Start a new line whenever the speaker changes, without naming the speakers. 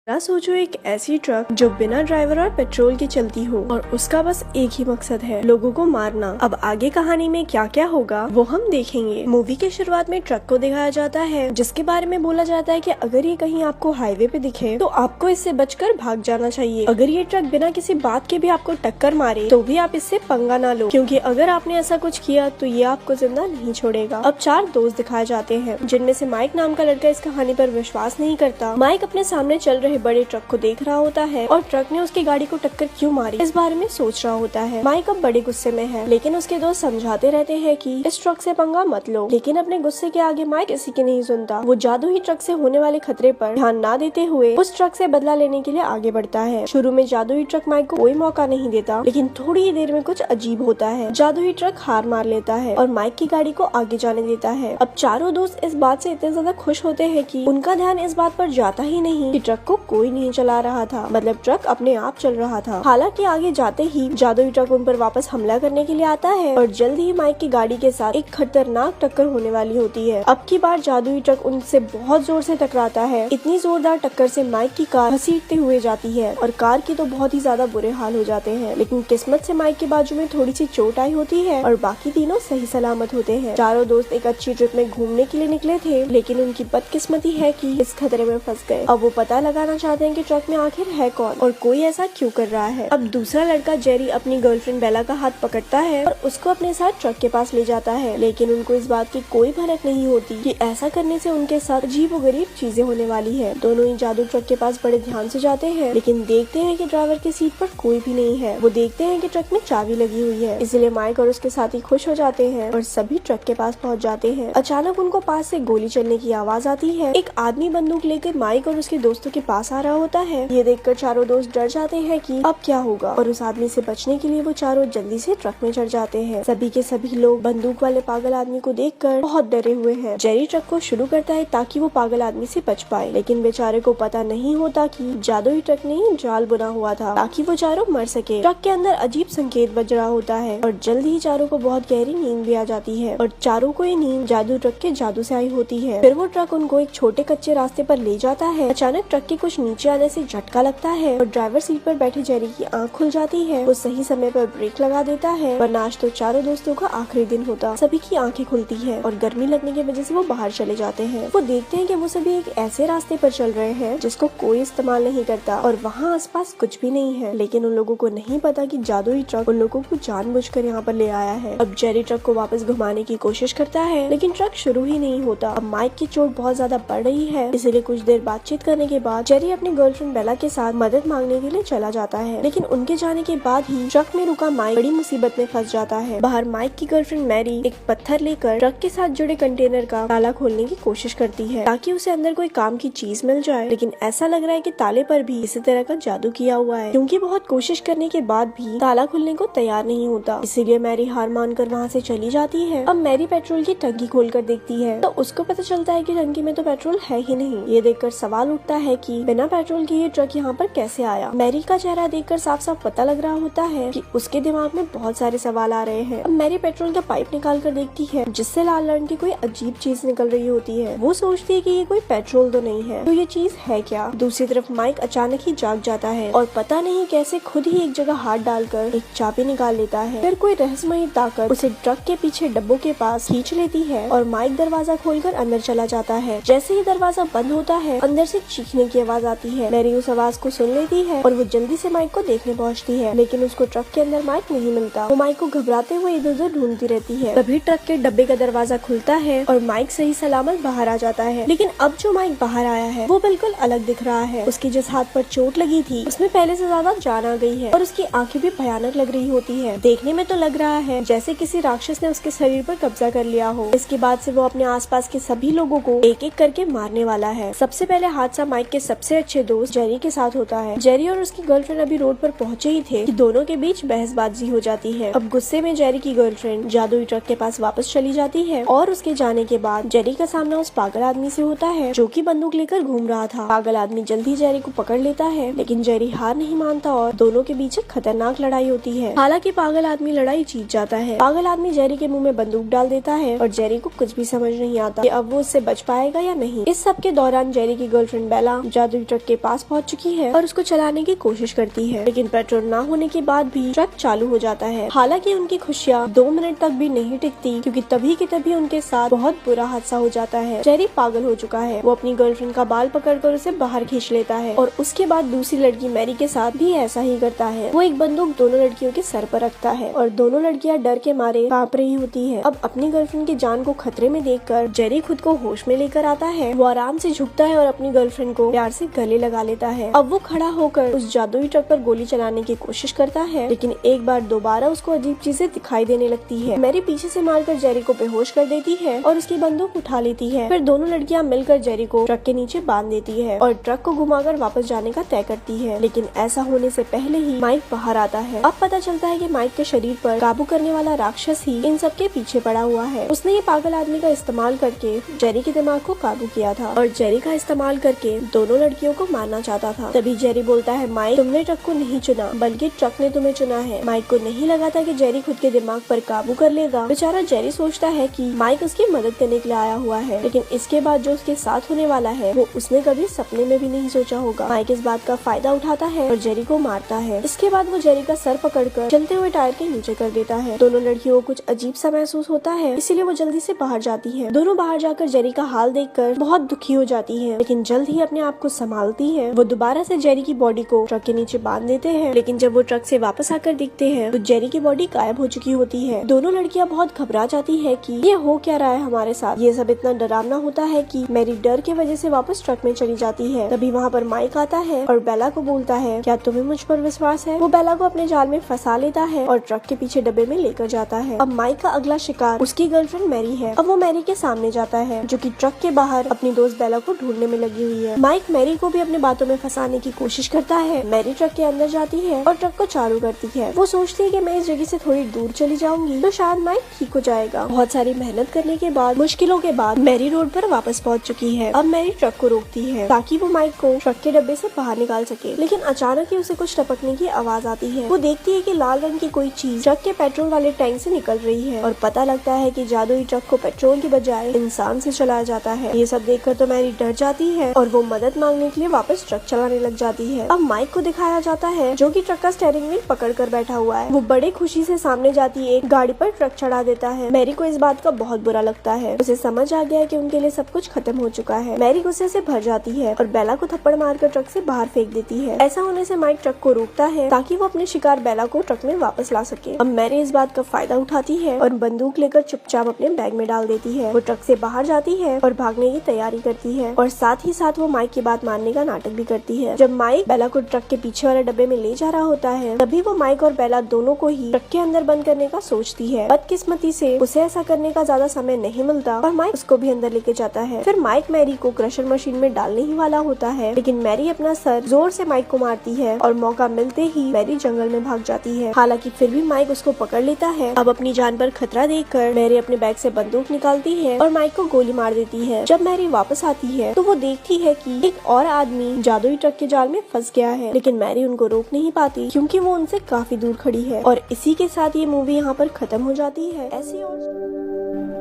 ना सोचो एक ऐसी ट्रक जो बिना ड्राइवर और पेट्रोल की चलती हो और उसका बस एक ही मकसद है, लोगों को मारना। अब आगे कहानी में क्या क्या होगा वो हम देखेंगे। मूवी के शुरुआत में ट्रक को दिखाया जाता है जिसके बारे में बोला जाता है कि अगर ये कहीं आपको हाईवे पे दिखे तो आपको इससे बचकर भाग जाना चाहिए। अगर ये ट्रक बिना किसी बात के भी आपको टक्कर मारे तो भी आप इससे पंगा ना लो, क्योंकि अगर आपने ऐसा कुछ किया तो ये आपको जिंदा नहीं छोड़ेगा। अब 4 दोस्त दिखाए जाते हैं जिनमें से माइक नाम का लड़का इस कहानी पर विश्वास नहीं करता। माइक अपने सामने चल रहे बड़े ट्रक को देख रहा होता है और ट्रक ने उसकी गाड़ी को टक्कर क्यों मारी इस बारे में सोच रहा होता है। माइक अब बड़े गुस्से में है, लेकिन उसके दोस्त समझाते रहते हैं कि इस ट्रक से पंगा मत लो। लेकिन अपने गुस्से के आगे माइक किसी की नहीं सुनता। वो जादू ही ट्रक से होने वाले खतरे पर ध्यान ना देते हुए उस ट्रक से बदला लेने के लिए आगे बढ़ता है। शुरू में जादुई ट्रक माइक को कोई मौका नहीं देता, लेकिन थोड़ी ही देर में कुछ अजीब होता है। जादुई ट्रक हार मान लेता है और माइक की गाड़ी को आगे जाने देता है। अब चारों दोस्त इस बात से इतने ज्यादा खुश होते हैं कि उनका ध्यान इस बात पर जाता ही नहीं कि ट्रक को कोई नहीं चला रहा था, मतलब ट्रक अपने आप चल रहा था। हालांकि आगे जाते ही जादुई ट्रक उन पर वापस हमला करने के लिए आता है और जल्द ही माइक की गाड़ी के साथ एक खतरनाक टक्कर होने वाली होती है। अब की बार जादुई ट्रक उनसे बहुत जोर से टकराता है। इतनी जोरदार टक्कर से माइक की कार घसीटते हुए जाती है और कार की तो बहुत ही ज्यादा बुरे हाल हो जाते हैं। लेकिन किस्मत से माइक के बाजू में थोड़ी सी चोट आई होती है और बाकी तीनों सही सलामत होते हैं। चारों दोस्त एक अच्छी ट्रिप में घूमने के लिए निकले थे, लेकिन उनकी बदकिस्मती है कि इस खतरे में फंस गए। अब वो पता लगाना चाहते हैं कि ट्रक में आखिर है कौन और कोई ऐसा क्यों कर रहा है। अब दूसरा लड़का जेरी अपनी गर्लफ्रेंड बेला का हाथ पकड़ता है और उसको अपने साथ ट्रक के पास ले जाता है, लेकिन उनको इस बात की कोई भनक नहीं होती कि ऐसा करने से उनके साथ अजीबोगरीब चीजें होने वाली है। दोनों ही जादू ट्रक के पास बड़े ध्यान से जाते हैं, लेकिन देखते हैं कि ड्राइवर की सीट पर कोई भी नहीं है। वो देखते हैं कि ट्रक में चाबी लगी हुई है, इसलिए माइक और उसके साथी खुश हो जाते हैं और सभी ट्रक के पास पहुँच जाते हैं। अचानक उनको पास से गोली चलने की आवाज आती है। एक आदमी बंदूक लेकर माइक और उसके दोस्तों के पास आ रहा होता है। ये देखकर चारों दोस्त डर जाते हैं कि अब क्या होगा, और उस आदमी से बचने के लिए वो चारों जल्दी से ट्रक में चढ़ जाते हैं। सभी के सभी लोग बंदूक वाले पागल आदमी को देखकर बहुत डरे हुए हैं। जेरी ट्रक को शुरू करता है ताकि वो पागल आदमी से बच पाए, लेकिन बेचारे को पता नहीं होता कि जादुई ट्रक ने ही जाल बुना हुआ था ताकि वो चारों मर सके। ट्रक के अंदर अजीब संकेत बज रहा होता है और जल्द ही चारों को बहुत गहरी नींद भी आ जाती है और चारों को ये नींद जादू ट्रक के जादू से आई होती है। फिर वो ट्रक उनको एक छोटे कच्चे रास्ते पर ले जाता है। अचानक ट्रक के कुछ नीचे आने से झटका लगता है और ड्राइवर सीट पर बैठे जेरी की आंख खुल जाती है। वो सही समय पर ब्रेक लगा देता है, वरना आज तो चारों दोस्तों का आखिरी दिन होता। सभी की आंखें खुलती है और गर्मी लगने की वजह से वो बाहर चले जाते हैं। वो देखते हैं कि वो सभी एक ऐसे रास्ते पर चल रहे हैं जिसको कोई इस्तेमाल नहीं करता और वहाँ आसपास कुछ भी नहीं है, लेकिन उन लोगों को नहीं पता कि जादुई ट्रक उन लोगों को जानबूझकर यहाँ पर ले आया है। अब जेरी ट्रक को वापस घुमाने की कोशिश करता है, लेकिन ट्रक शुरू ही नहीं होता। अब माइक की चोट बहुत ज्यादा बढ़ रही है, इसलिए कुछ देर बातचीत करने के बाद जेरी अपनी गर्लफ्रेंड बेला के साथ मदद मांगने के लिए चला जाता है, लेकिन उनके जाने के बाद ही ट्रक में रुका माइक बड़ी मुसीबत में फंस जाता है। बाहर माइक की गर्लफ्रेंड मैरी एक पत्थर लेकर ट्रक के साथ जुड़े कंटेनर का ताला खोलने की कोशिश करती है ताकि उसे अंदर कोई काम की चीज मिल जाए, लेकिन ऐसा लग रहा है कि ताले पर भी इसी तरह का जादू किया हुआ है, क्योंकि बहुत कोशिश करने के बाद भी ताला खुलने को तैयार नहीं होता। इसीलिए मैरी हार मानकर वहाँ से चली जाती है। अब मैरी पेट्रोल की टंकी खोलकर देखती है तो उसको पता चलता है कि टंकी में तो पेट्रोल है ही नहीं। ये देखकर सवाल उठता है कि बिना पेट्रोल के ये ट्रक यहाँ पर कैसे आया। मैरी का चेहरा देखकर साफ साफ पता लग रहा होता है कि उसके दिमाग में बहुत सारे सवाल आ रहे हैं। अब मैरी पेट्रोल का पाइप निकाल कर देखती है जिससे लाल रंग की कोई अजीब चीज निकल रही होती है। वो सोचती है कि ये कोई पेट्रोल तो नहीं है, तो ये चीज है क्या। दूसरी तरफ माइक अचानक ही जाग जाता है और पता नहीं कैसे खुद ही एक जगह हाथ डालकर एक चाबी निकाल लेता है। फिर कोई रहस्यमयी ताकत उसे ट्रक के पीछे डब्बों के पास खींच लेती है और माइक दरवाजा खोलकर अंदर चला जाता है। जैसे ही दरवाजा बंद होता है अंदर से चीखने की आवाज आती है। मैरी उस आवाज को सुन लेती है और वो जल्दी से माइक को देखने पहुंचती है, लेकिन उसको ट्रक के अंदर माइक नहीं मिलता। वो माइक को घबराते हुए इधर उधर ढूंढती रहती है। तभी ट्रक के डब्बे का दरवाजा खुलता है और माइक सही सलामत बाहर आ जाता है। लेकिन अब जो माइक बाहर आया है वो बिल्कुल अलग दिख रहा है। उसकी जिस हाथ पर चोट लगी थी उसमें पहले से ज्यादा जान आ गई है और उसकी आंखें भी भयानक लग रही होती है। देखने में तो लग रहा है जैसे किसी राक्षस ने उसके शरीर पर कब्जा कर लिया हो। इसके बाद से वो अपने आसपास के सभी लोगों को एक एक करके मारने वाला है। सबसे पहले हादसा माइक के सबसे अच्छे दोस्त जेरी के साथ होता है। जेरी और उसकी गर्लफ्रेंड अभी रोड पर पहुंचे ही थे कि दोनों के बीच बहसबाजी हो जाती है। अब गुस्से में जेरी की गर्लफ्रेंड जादुई ट्रक के पास वापस चली जाती है और उसके जाने के बाद जेरी का सामना उस पागल आदमी से होता है जो कि बंदूक लेकर घूम रहा था। पागल आदमी जल्दी जेरी को पकड़ लेता है, लेकिन जेरी हार नहीं मानता और दोनों के बीच एक खतरनाक लड़ाई होती है। हालांकि पागल आदमी लड़ाई जीत जाता है। पागल आदमी जेरी के मुंह में बंदूक डाल देता है और जेरी को कुछ भी समझ नहीं आता कि अब वो उससे बच पाएगा या नहीं। इस सब के दौरान जेरी की गर्लफ्रेंड बेला जादू जादुई ट्रक के पास पहुंच चुकी है और उसको चलाने की कोशिश करती है, लेकिन पेट्रोल ना होने के बाद भी ट्रक चालू हो जाता है। हालांकि उनकी खुशियाँ 2 मिनट तक भी नहीं टिकती, क्योंकि तभी के तभी उनके साथ बहुत बुरा हादसा हो जाता है। जेरी पागल हो चुका है। वो अपनी गर्लफ्रेंड का बाल पकड़कर उसे बाहर खींच लेता है और उसके बाद दूसरी लड़की मैरी के साथ भी ऐसा ही करता है। वो एक बंदूक दोनों लड़कियों के सर पर रखता है और दोनों लड़कियां डर के मारे कांप रही होती है। अब अपनी गर्लफ्रेंड की जान को खतरे में देखकर जेरी खुद को होश में लेकर आता है। वो आराम से झुकता है और अपनी गर्लफ्रेंड को प्यार से गले लगा लेता है। अब वो खड़ा होकर उस जादुई ट्रक पर गोली चलाने की कोशिश करता है, लेकिन एक बार दोबारा उसको अजीब चीजें दिखाई देने लगती है। मैरी पीछे से मारकर जेरी को बेहोश कर देती है और उसकी बंदूक उठा लेती है। फिर दोनों लड़कियां मिलकर जेरी को ट्रक के नीचे बांध देती है और ट्रक को घुमाकर वापस जाने का तय करती है। लेकिन ऐसा होने से पहले ही माइक बाहर आता है। अब पता चलता है कि माइक के शरीर पर काबू करने वाला राक्षस ही इन सब के पीछे पड़ा हुआ है। उसने ये पागल आदमी का इस्तेमाल करके जेरी के दिमाग को काबू किया था और जेरी का इस्तेमाल करके दोनों लड़कियों को मारना चाहता था। तभी जेरी बोलता है, माइक तुमने ट्रक को नहीं चुना, बल्कि ट्रक ने तुम्हें चुना है। माइक को नहीं लगा था कि जेरी खुद के दिमाग पर काबू कर लेगा। बेचारा जेरी सोचता है कि माइक उसकी मदद करने के लिए आया हुआ है, लेकिन इसके बाद जो उसके साथ होने वाला है वो उसने कभी सपने में भी नहीं सोचा होगा। माइक इस बात का फायदा उठाता है और जेरी को मारता है। इसके बाद वो जेरी का सर पकड़कर चलते हुए टायर के नीचे कर देता है। दोनों लड़कियों को कुछ अजीब सा महसूस होता है, इसीलिए वो जल्दी से बाहर जाती है। दोनों बाहर जाकर जेरी का हाल देखकर बहुत दुखी हो जाती है, लेकिन जल्द ही अपने आप को संभालती है। वो दोबारा से जेरी की बॉडी को ट्रक के नीचे बांध देते हैं, लेकिन जब वो ट्रक से वापस आकर दिखते हैं तो जेरी की बॉडी गायब हो चुकी होती है। दोनों लड़कियां बहुत घबरा जाती है कि ये हो क्या रहा है हमारे साथ। ये सब इतना डरावना होता है कि मेरी डर की वजह से वापस ट्रक में चली जाती है। तभी वहाँ पर माइक आता है और बेला को बोलता है, क्या तुम्हें मुझ पर विश्वास है। वो बेला को अपने जाल में फंसा लेता है और ट्रक के पीछे डब्बे में लेकर जाता है। अब माइक का अगला शिकार उसकी गर्लफ्रेंड मैरी है। अब वो मैरी के सामने जाता है, जो कि ट्रक के बाहर अपनी दोस्त बेला को ढूंढने में लगी हुई है। माइक मैरी को भी अपने बातों में फंसाने की कोशिश करता है। मैरी ट्रक के अंदर जाती है और ट्रक को चालू करती है। वो सोचती है कि मैं इस जगह से थोड़ी दूर चली जाऊंगी तो शायद माइक ठीक हो जाएगा। बहुत सारी मेहनत करने के बाद, मुश्किलों के बाद मैरी रोड पर वापस पहुंच चुकी है। अब मैरी ट्रक को रोकती है ताकि वो माइक को ट्रक के डब्बे से बाहर निकाल सके, लेकिन अचानक ही उसे कुछ टपकने की आवाज आती है। वो देखती है कि लाल रंग की कोई चीज ट्रक के पेट्रोल वाले टैंक से निकल रही है और पता लगता है कि जादुई ट्रक को पेट्रोल की बजाय इंसान से चलाया जाता है। ये सब देखकर तो मैरी डर जाती है और वो मदद मांगने के लिए वापस ट्रक चलाने लग जाती है। अब माइक को दिखाया जाता है, जो कि ट्रक का स्टीयरिंग व्हील पकड़ कर बैठा हुआ है। वो बड़े खुशी से सामने जाती एक गाड़ी पर ट्रक चढ़ा देता है। मैरी को इस बात का बहुत बुरा लगता है। उसे समझ आ गया कि उनके लिए सब कुछ खत्म हो चुका है। मैरी गुस्से से भर जाती है और बेला को थप्पड़ मारकर ट्रक से बाहर फेंक देती है। ऐसा होने से माइक ट्रक को रोकता है ताकि वो अपने शिकार बेला को ट्रक में वापस ला सके। अब मैरी इस बात का फायदा उठाती है और बंदूक लेकर चुपचाप अपने बैग में डाल देती है। वो ट्रक से बाहर जाती है और भागने की तैयारी करती है और साथ ही साथ वो माइक की बात मानने का नाटक भी करती है। जब माइक बेला को ट्रक के पीछे वाले डब्बे में ले जा रहा होता है, तभी वो माइक और बेला दोनों को ही ट्रक के अंदर बंद करने का सोचती है। बदकिस्मती से उसे ऐसा करने का ज्यादा समय नहीं मिलता और माइक उसको भी अंदर लेके जाता है। फिर माइक मैरी को क्रशर मशीन में डालने ही वाला होता है, लेकिन मैरी अपना सर जोर से माइक को मारती है और मौका मिलते ही मैरी जंगल में भाग जाती है। हालांकि फिर भी माइक उसको पकड़ लेता है। अब अपनी जान पर खतरा देखकर मैरी अपने बैग से बंदूक निकालती है और माइक को गोली मार देती है। जब मैरी वापस आती है तो वो देखती है कि एक और आदमी जादुई ट्रक के जाल में फंस गया है, लेकिन मैरी उनको रोक नहीं पाती क्योंकि वो उनसे काफी दूर खड़ी है। और इसी के साथ ये मूवी यहाँ पर खत्म हो जाती है। ऐसी और